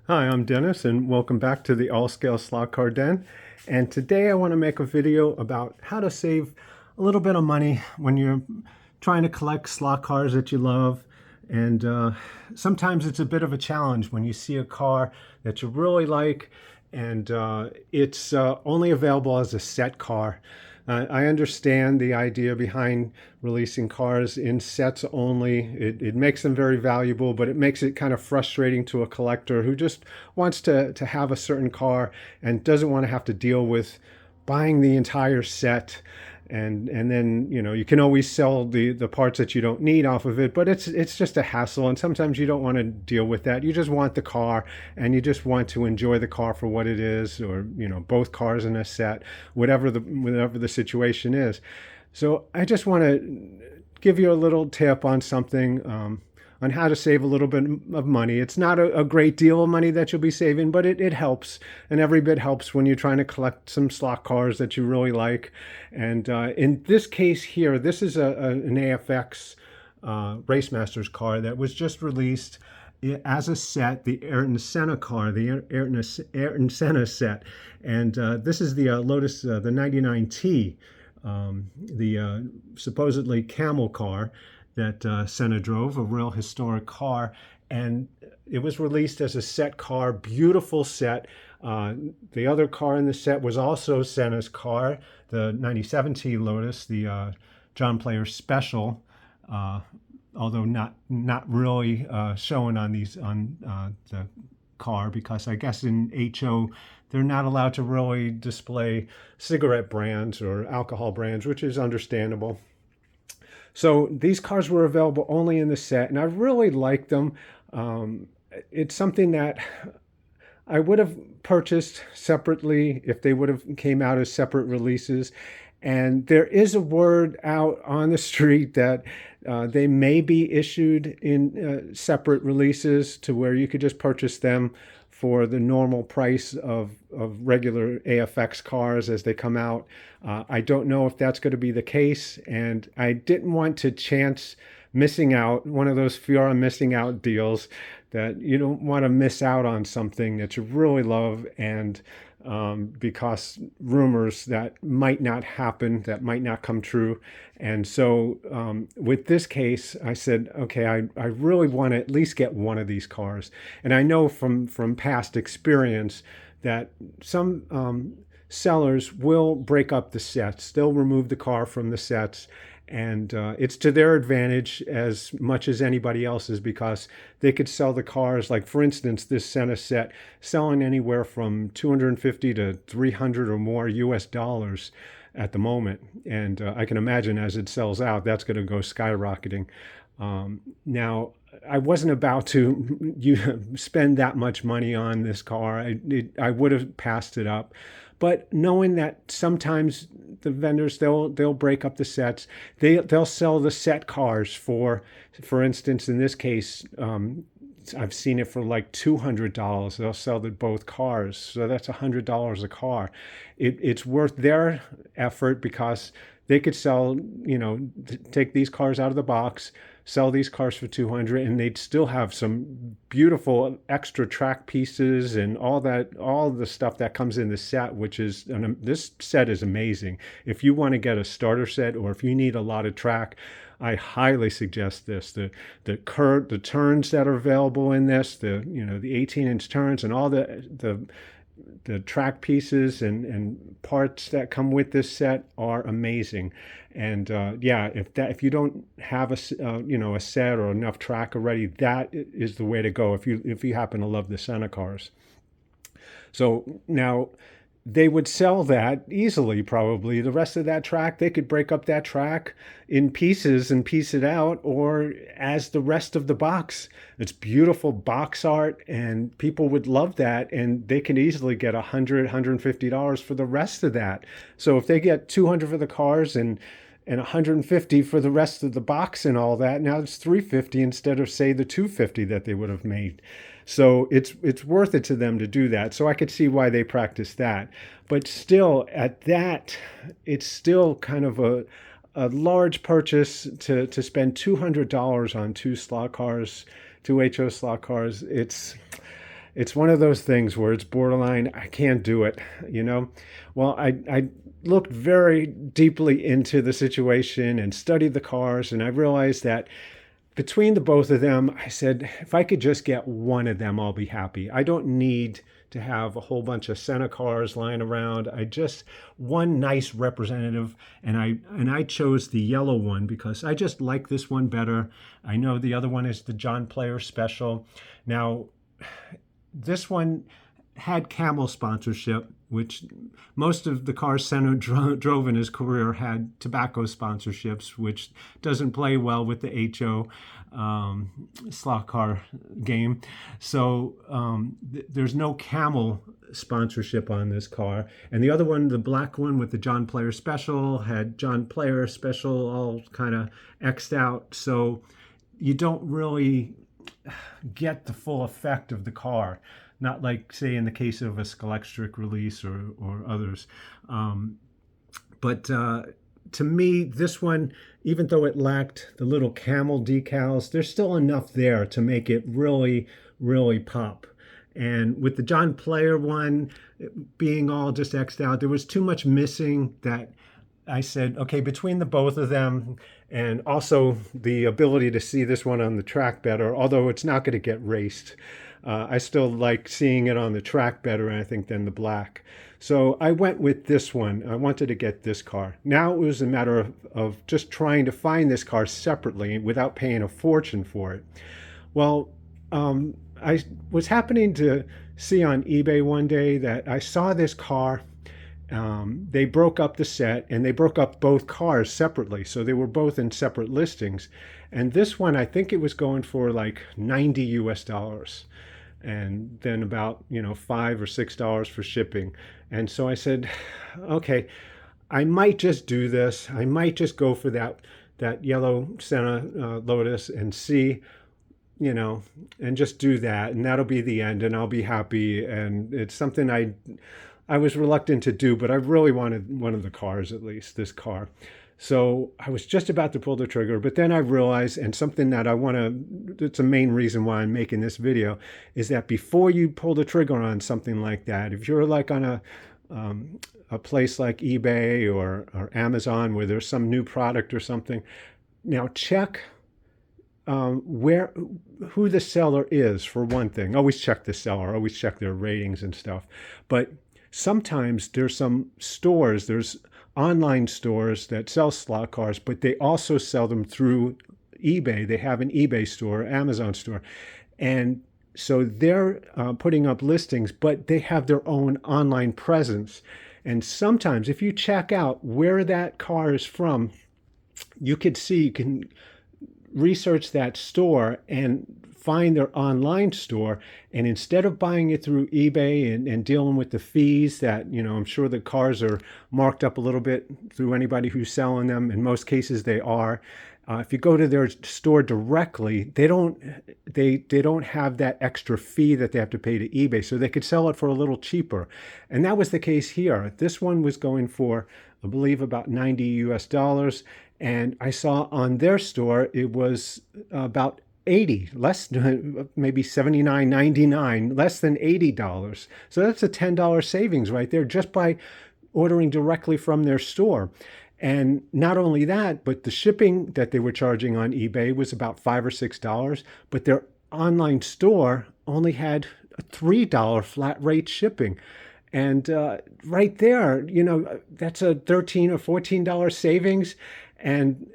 Hi, I'm Dennis, and welcome back to the All Scale Slot Car Den. And today I want to make a video about how to save a little bit of money when you're trying to collect slot cars that you love. And sometimes it's a bit of a challenge when you see a car that you really like and it's only available as a set car. I understand the idea behind releasing cars in sets only. It makes them very valuable, but it makes it kind of frustrating to a collector who just wants to have a certain car and doesn't want to have to deal with buying the entire set. And then you can always sell the parts that you don't need off of it, but it's just a hassle, and sometimes you don't want to deal with that. You just want the car, and you just want to enjoy the car for what it is, or both cars in a set, whatever the situation is. So I just want to give you a little tip on something, on how to save a little bit of money. It's not a great deal of money that you'll be saving, but it helps. And every bit helps when you're trying to collect some slot cars that you really like. And in this case here, this is an AFX Racemasters car that was just released as a set, the Ayrton Senna car, the Ayrton Senna set. And this is the Lotus, the 99T, the supposedly camel car that Senna drove, a real historic car. And it was released as a set car, beautiful set. The other car in the set was also Senna's car, the 97T Lotus, the John Player Special, although not really shown on the car, because I guess in HO they're not allowed to really display cigarette brands or alcohol brands, which is understandable. So these cars were available only in the set, and I really liked them. It's something that I would have purchased separately if they would have came out as separate releases. And there is a word out on the street that they may be issued in separate releases to where you could just purchase them for the normal price of regular AFX cars as they come out. I don't know if that's going to be the case, and I didn't want to chance missing out, one of those fear of missing out deals, that you don't want to miss out on something that you really love, and because rumors that might not happen, that might not come true. And so with this case, I said, okay, I really want to at least get one of these cars. And I know from past experience that some sellers will break up the sets. They'll remove the car from the sets, and it's to their advantage as much as anybody else's, because they could sell the cars, like for instance this Senna set, selling anywhere from 250 to 300 or more US dollars at the moment. And I can imagine as it sells out, that's going to go skyrocketing. Now, I wasn't about to spend that much money on this car. I would have passed it up. But knowing that sometimes the vendors, they'll break up the sets. They'll sell the set cars for instance, in this case, I've seen it for like $200. They'll sell both cars, so that's $100 a car. It's worth their effort, because they could sell, take these cars out of the box, sell these cars for 200, and they'd still have some beautiful extra track pieces and all the stuff that comes in the set, which is, this set is amazing. If you want to get a starter set, or if you need a lot of track, I highly suggest this. The turns that are available in this, the 18-inch turns, and all the track pieces and parts that come with this set are amazing. And yeah, if you don't have a set or enough track already, that is the way to go if you happen to love the Senna cars. So now, they would sell that easily, probably. The rest of that track, they could break up that track in pieces and piece it out, or as the rest of the box. It's beautiful box art, and people would love that, and they can easily get $150 for the rest of that. So if they get 200 for the cars and 150 for the rest of the box and all that, now it's 350 instead of, say, the 250 that they would have made. So it's worth it to them to do that. So I could see why they practice that. But still, at that, it's still kind of a large purchase to spend $200 on two slot cars, two HO slot cars. it's one of those things where it's borderline, I can't do it, you know? Well, I looked very deeply into the situation and studied the cars, and I realized that between the both of them, I said, if I could just get one of them, I'll be happy. I don't need to have a whole bunch of Senna cars lying around. I just one nice representative, and I chose the yellow one because I just like this one better. I know the other one is the John Player Special. Now, this one had Camel sponsorship, which most of the cars Senna drove in his career had tobacco sponsorships, which doesn't play well with the HO slot car game. So there's no Camel sponsorship on this car. And the other one, the black one with the John Player Special, had John Player Special all kind of X'd out. So you don't really get the full effect of the car. Not like, say, in the case of a Scalextric release or others. But to me, this one, even though it lacked the little camel decals, there's still enough there to make it really, really pop. And with the John Player one being all just X'd out, there was too much missing that I said, okay, between the both of them and also the ability to see this one on the track better, although it's not going to get raced, I still like seeing it on the track better, I think, than the black. So I went with this one. I wanted to get this car. Now it was a matter of just trying to find this car separately without paying a fortune for it. Well, I was happening to see on eBay one day that I saw this car. They broke up the set and they broke up both cars separately. So they were both in separate listings. And this one, I think it was going for like 90 US dollars. And then about, $5 or $6 for shipping. And so I said, okay, I might just do this. I might just go for that yellow Senna Lotus and see, and just do that. And that'll be the end and I'll be happy. And it's something I was reluctant to do, but I really wanted one of the cars, at least this car. So I was just about to pull the trigger, but then I realized, and something that it's a main reason why I'm making this video, is that before you pull the trigger on something like that, if you're like on a place like eBay or Amazon where there's some new product or something, now check who the seller is, for one thing. Always check the seller, always check their ratings and stuff. But sometimes there's some stores, there's online stores that sell slot cars, but they also sell them through eBay. They have an eBay store, Amazon store. And so they're putting up listings, but they have their own online presence. And sometimes if you check out where that car is from, you can research that store and find their online store, and instead of buying it through eBay and dealing with the fees that, I'm sure the cars are marked up a little bit through anybody who's selling them. In most cases they are. If you go to their store directly, they don't have that extra fee that they have to pay to eBay, so they could sell it for a little cheaper. And that was the case here. This one was going for, I believe, about 90 US dollars. And I saw on their store, it was about 80, less, maybe 79.99, less than $80. So that's a $10 savings right there just by ordering directly from their store. And not only that, but the shipping that they were charging on eBay was about $5 or $6, but their online store only had a $3 flat rate shipping. And right there, that's a $13 or $14 savings. And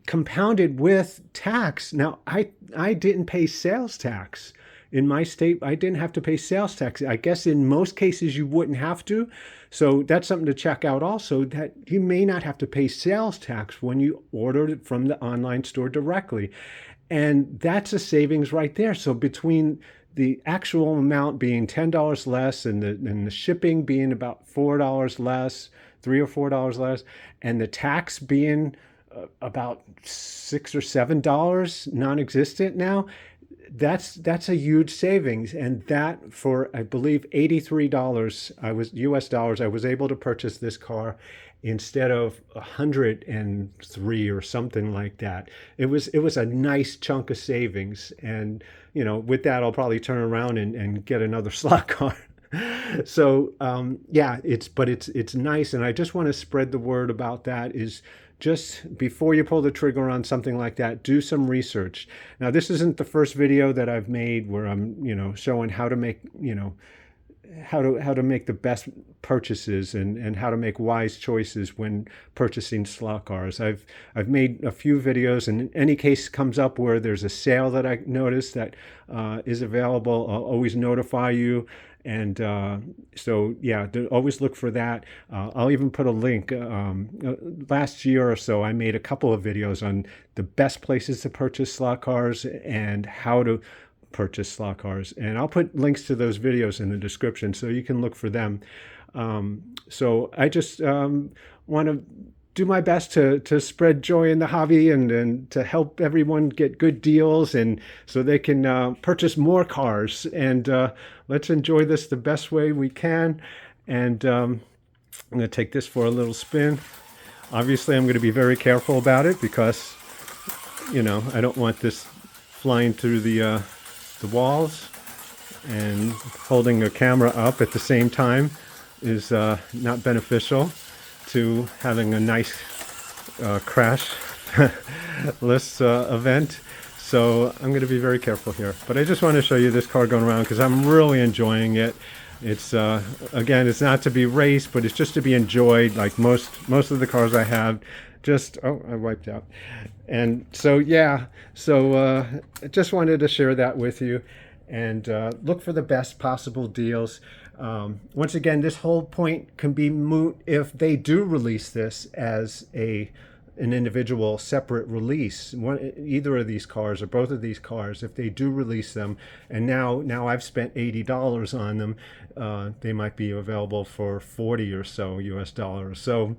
compounded with tax. Now, I didn't pay sales tax. In my state, I didn't have to pay sales tax. I guess in most cases you wouldn't have to. So that's something to check out also, that you may not have to pay sales tax when you order it from the online store directly. And that's a savings right there. So between the actual amount being $10 less and the shipping being about $4 less, $3 or $4 less, and the tax being about $6 or $7 non-existent now, that's a huge savings, and that for I believe $83 US dollars I was able to purchase this car instead of 103 or something like that. It was a nice chunk of savings, and with that I'll probably turn around and get another slot car. So yeah, it's nice, and I just want to spread the word about that. Is just before you pull the trigger on something like that, do some research. Now, this isn't the first video that I've made where I'm, showing how to make, how to make the best purchases and how to make wise choices when purchasing slot cars. I've made a few videos, and in any case comes up where there's a sale that I notice that is available, I'll always notify you. And so, yeah, always look for that. I'll even put a link. Last year or so, I made a couple of videos on the best places to purchase slot cars and how to purchase slot cars. And I'll put links to those videos in the description so you can look for them. So I just want to do my best to spread joy in the hobby and to help everyone get good deals, and so they can purchase more cars. And let's enjoy this the best way we can. And I'm going to take this for a little spin. Obviously, I'm going to be very careful about it because, I don't want this flying through the walls, and holding a camera up at the same time is not beneficial to having a nice crash less event. So I'm going to be very careful here. But I just want to show you this car going around because I'm really enjoying it. It's again, it's not to be raced, but it's just to be enjoyed. Like most of the cars I have, just I wiped out. And so yeah, so I just wanted to share that with you, and look for the best possible deals. Once again, this whole point can be moot if they do release this as an individual separate release. Either of these cars or both of these cars, if they do release them, and now I've spent $80 on them, they might be available for 40 or so US dollars. So,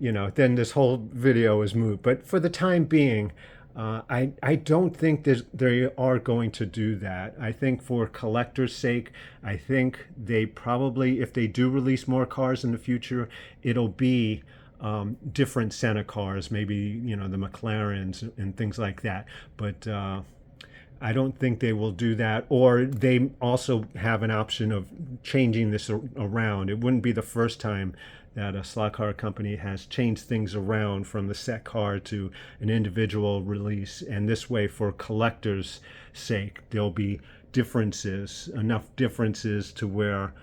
then this whole video is moot. But for the time being, I don't think they are going to do that. I think for collectors' sake, I think they probably, if they do release more cars in the future, it'll be different Senna cars, maybe, the McLarens and things like that. But I don't think they will do that. Or they also have an option of changing this around. It wouldn't be the first time that a slot car company has changed things around from the set car to an individual release. And this way, for collectors' sake, there'll be differences, enough differences to where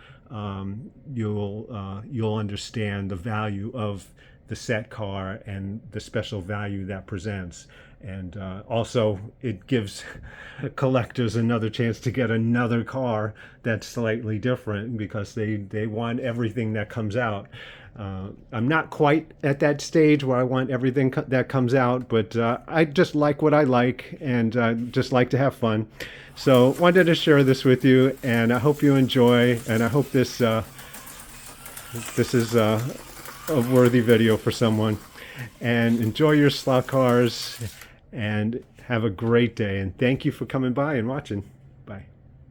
you'll understand the value of the set car and the special value that presents. And also, it gives collectors another chance to get another car that's slightly different because they want everything that comes out. I'm not quite at that stage where I want everything that comes out, but I just like what I like, and I just like to have fun. So wanted to share this with you, and I hope you enjoy, and I hope this is a worthy video for someone. And enjoy your slot cars, and have a great day. And thank you for coming by and watching. Bye.